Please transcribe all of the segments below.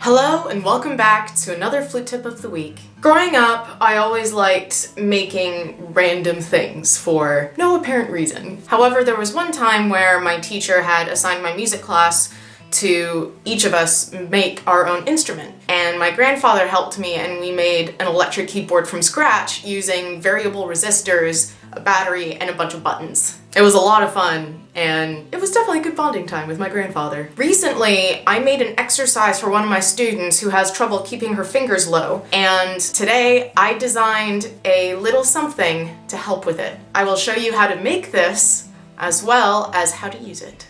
Hello and welcome back to another flute tip of the week. Growing up, I always liked making random things for no apparent reason. However, there was one time where my teacher had assigned my music class to each of us make our own instrument. And my grandfather helped me and we made an electric keyboard from scratch using variable resistors, a battery, and a bunch of buttons. It was a lot of fun, and it was definitely a good bonding time with my grandfather. Recently, I made an exercise for one of my students who has trouble keeping her fingers low, and today I designed a little something to help with it. I will show you how to make this, as well as how to use it.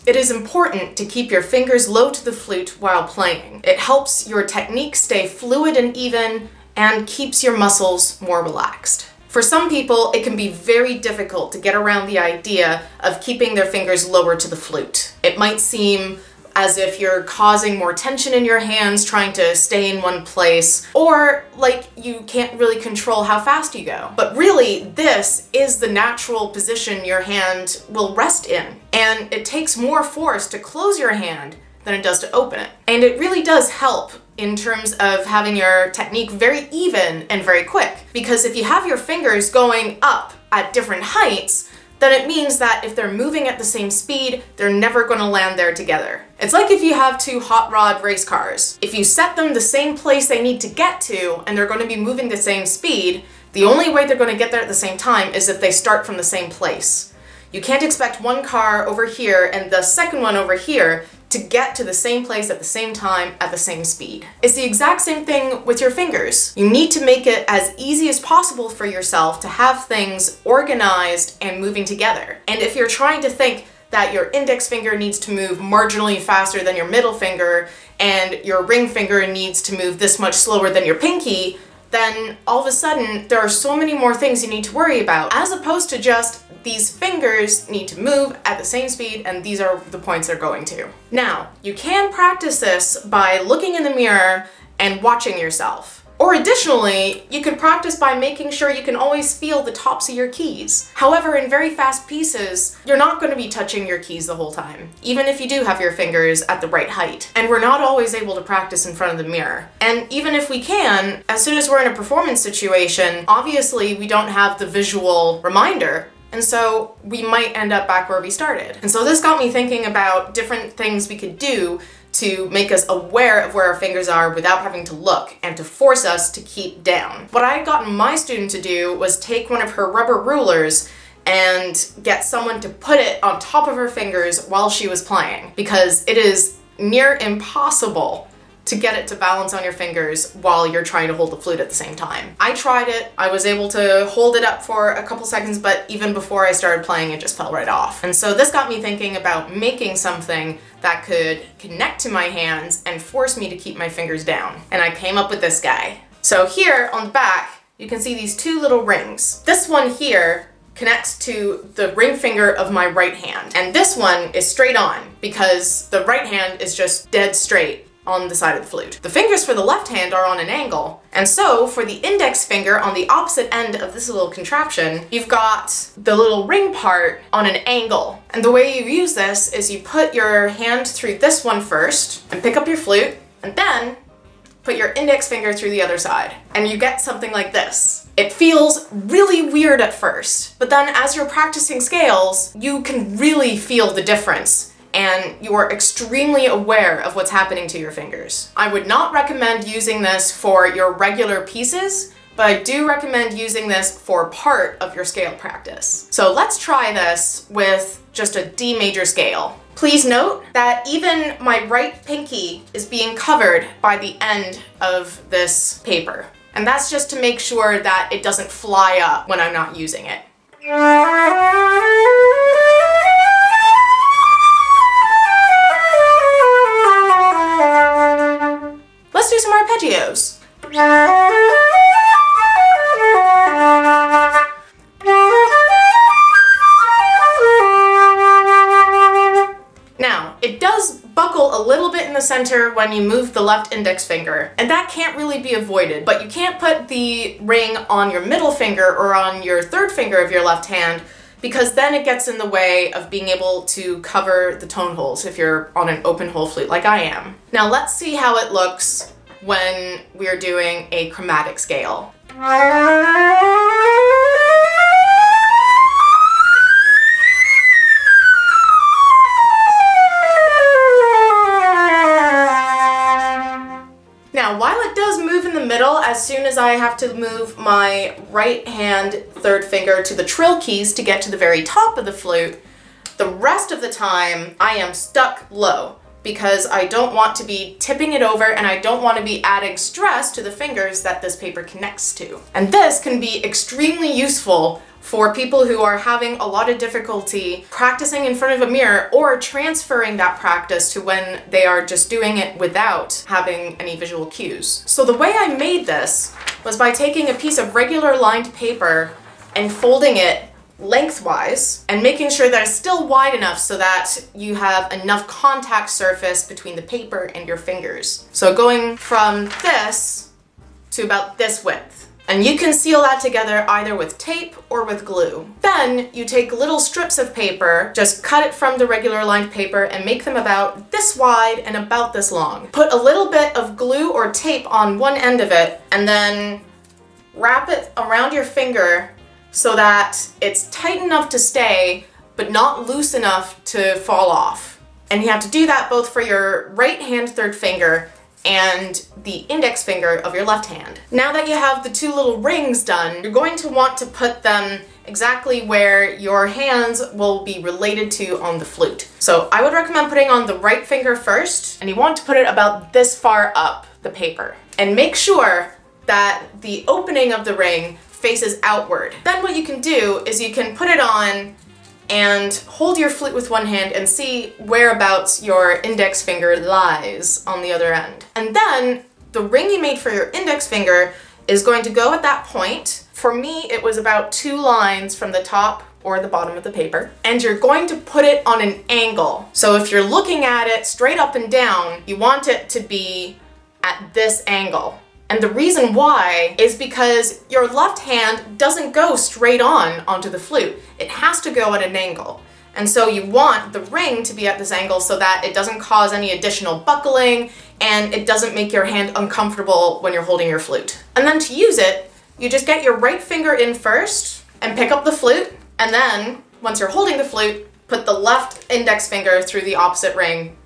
It is important to keep your fingers low to the flute while playing. It helps your technique stay fluid and even, and keeps your muscles more relaxed. For some people, it can be very difficult to get around the idea of keeping their fingers lower to the flute. It might seem as if you're causing more tension in your hands trying to stay in one place, or like you can't really control how fast you go. But really, this is the natural position your hand will rest in, and it takes more force to close your hand than it does to open it. And it really does help in terms of having your technique very even and very quick. Because if you have your fingers going up at different heights, then it means that if they're moving at the same speed, they're never going to land there together. It's like if you have two hot rod race cars. If you set them the same place they need to get to, and they're going to be moving the same speed, the only way they're going to get there at the same time is if they start from the same place. You can't expect one car over here and the second one over here to get to the same place at the same time at the same speed. It's the exact same thing with your fingers. You need to make it as easy as possible for yourself to have things organized and moving together. And if you're trying to think that your index finger needs to move marginally faster than your middle finger and your ring finger needs to move this much slower than your pinky, then all of a sudden there are so many more things you need to worry about, as opposed to just these fingers need to move at the same speed and these are the points they're going to. Now, you can practice this by looking in the mirror and watching yourself. Or additionally, you could practice by making sure you can always feel the tops of your keys. However, in very fast pieces, you're not going to be touching your keys the whole time, even if you do have your fingers at the right height. And we're not always able to practice in front of the mirror. And even if we can, as soon as we're in a performance situation, obviously we don't have the visual reminder. And so we might end up back where we started. And so this got me thinking about different things we could do to make us aware of where our fingers are without having to look and to force us to keep down. What I had gotten my student to do was take one of her rubber rulers and get someone to put it on top of her fingers while she was playing, because it is near impossible to get it to balance on your fingers while you're trying to hold the flute at the same time. I tried it, I was able to hold it up for a couple seconds, but even before I started playing, it just fell right off. And so this got me thinking about making something that could connect to my hands and force me to keep my fingers down. And I came up with this guy. So here on the back, you can see these two little rings. This one here connects to the ring finger of my right hand. And this one is straight on because the right hand is just dead straight on the side of the flute. The fingers for the left hand are on an angle, and so for the index finger on the opposite end of this little contraption, you've got the little ring part on an angle. And the way you use this is you put your hand through this one first and pick up your flute, and then put your index finger through the other side, and you get something like this. It feels really weird at first, but then as you're practicing scales, you can really feel the difference, and you are extremely aware of what's happening to your fingers. I would not recommend using this for your regular pieces, but I do recommend using this for part of your scale practice. So let's try this with just a D major scale. Please note that even my right pinky is being covered by the end of this paper. And that's just to make sure that it doesn't fly up when I'm not using it. Let's do some arpeggios. Now, it does buckle a little bit in the center when you move the left index finger, and that can't really be avoided, but you can't put the ring on your middle finger or on your third finger of your left hand because then it gets in the way of being able to cover the tone holes if you're on an open hole flute like I am. Now let's see how it looks when we're doing a chromatic scale. Now, while it does move in the middle, as soon as I have to move my right hand third finger to the trill keys to get to the very top of the flute, the rest of the time I am stuck low because I don't want to be tipping it over and I don't want to be adding stress to the fingers that this paper connects to. And this can be extremely useful for people who are having a lot of difficulty practicing in front of a mirror or transferring that practice to when they are just doing it without having any visual cues. So the way I made this was by taking a piece of regular lined paper and folding it lengthwise and making sure that it's still wide enough so that you have enough contact surface between the paper and your fingers. So going from this to about this width. And you can seal that together either with tape or with glue. Then you take little strips of paper, just cut it from the regular lined paper and make them about this wide and about this long. Put a little bit of glue or tape on one end of it and then wrap it around your finger so that it's tight enough to stay but not loose enough to fall off. And you have to do that both for your right hand third finger and the index finger of your left hand. Now that you have the two little rings done, you're going to want to put them exactly where your hands will be related to on the flute. So I would recommend putting on the right finger first, and you want to put it about this far up the paper. And make sure that the opening of the ring faces outward. Then what you can do is you can put it on and hold your flute with one hand and see whereabouts your index finger lies on the other end. And then the ring you made for your index finger is going to go at that point. For me, it was about 2 lines from the top or the bottom of the paper. And you're going to put it on an angle. So if you're looking at it straight up and down, you want it to be at this angle. And the reason why is because your left hand doesn't go straight on onto the flute. It has to go at an angle. And so you want the ring to be at this angle so that it doesn't cause any additional buckling and it doesn't make your hand uncomfortable when you're holding your flute. And then to use it, you just get your right finger in first and pick up the flute. And then once you're holding the flute, put the left index finger through the opposite ring.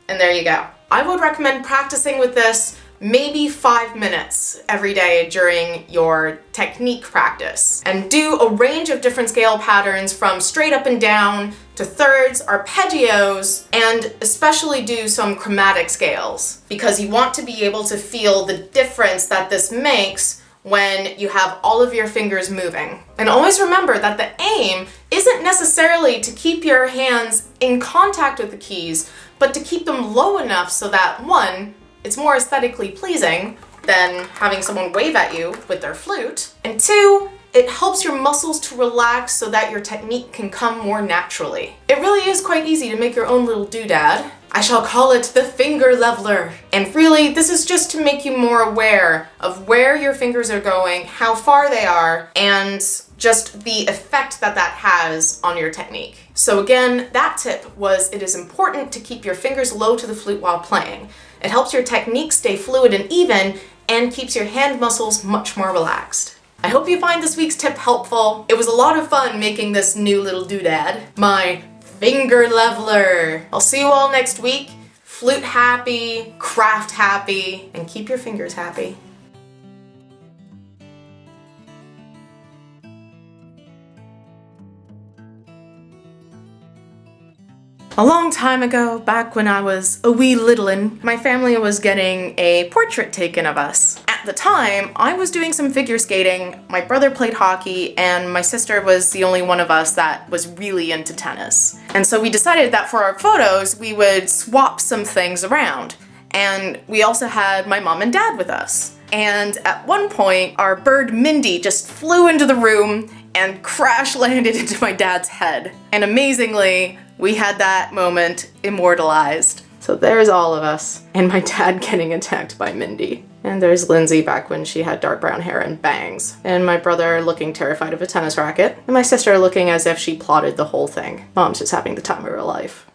And there you go. I would recommend practicing with this maybe 5 minutes every day during your technique practice. And do a range of different scale patterns from straight up and down to thirds, arpeggios, and especially do some chromatic scales because you want to be able to feel the difference that this makes when you have all of your fingers moving. And always remember that the aim isn't necessarily to keep your hands in contact with the keys, but to keep them low enough so that one, it's more aesthetically pleasing than having someone wave at you with their flute. And 2, it helps your muscles to relax so that your technique can come more naturally. It really is quite easy to make your own little doodad. I shall call it the finger leveler. And really, this is just to make you more aware of where your fingers are going, how far they are, and just the effect that that has on your technique. So again, that tip was it is important to keep your fingers low to the flute while playing. It helps your technique stay fluid and even and keeps your hand muscles much more relaxed. I hope you find this week's tip helpful. It was a lot of fun making this new little doodad, my finger leveler. I'll see you all next week. Flute happy, craft happy, and keep your fingers happy. A long time ago, back when I was a wee littlin', my family was getting a portrait taken of us. At the time, I was doing some figure skating, my brother played hockey, and my sister was the only one of us that was really into tennis. And so we decided that for our photos, we would swap some things around. And we also had my mom and dad with us. And at one point, our bird Mindy just flew into the room and crash landed into my dad's head. And amazingly, we had that moment immortalized. So there's all of us, and my dad getting attacked by Mindy. And there's Lindsay back when she had dark brown hair and bangs. And my brother looking terrified of a tennis racket. And my sister looking as if she plotted the whole thing. Mom's just having the time of her life.